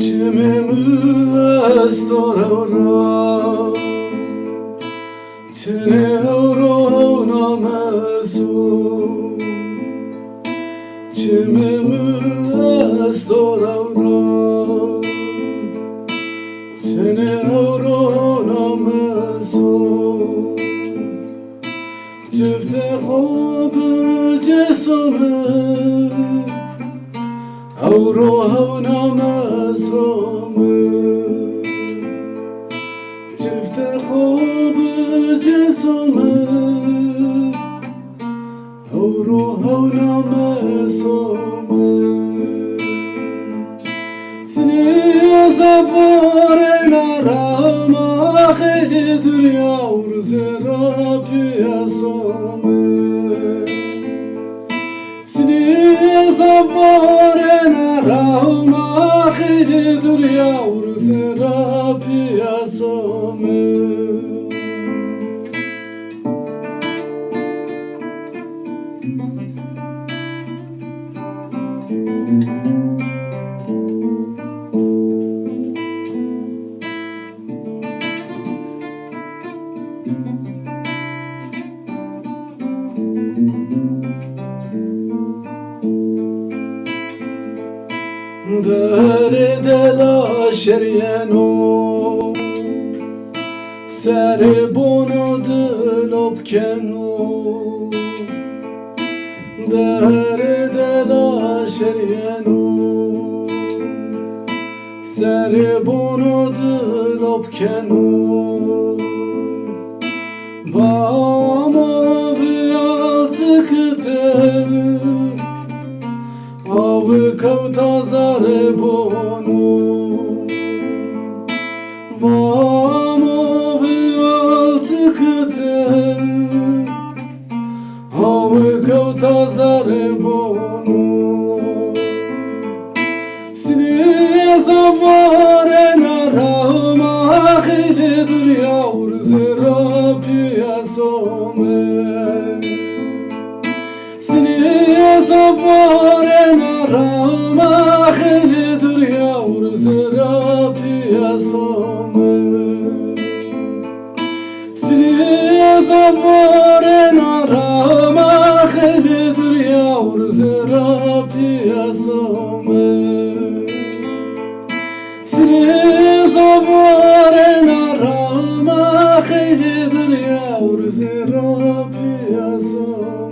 Çimimiz torora Çene euronamezu Çimimiz torora Çene euronamezu Cüfte خوب جسمه او روحونم سامه جفت خوب جسمه او روحونم سامه سنی زفار نرم خیلی دنیا ورزرا پیاسامه سنی زفار نرم خیلی دنیا ورزرا پیاسامه Derde la şeryeno Seri bono dilop keno Derde la şeryeno Seri bono dilop keno Vamo viyazıkte Ağı kavta zare bono Vamo viyazıkte Ağı kavta zare bono Sini zavare narama Khili dünya urzera piyasome Seni zavare narama khili dünya urzera piyasome Seni zavare narama khili dünya urzera piyasome Seni zavare narama khili dünya urzera piyasome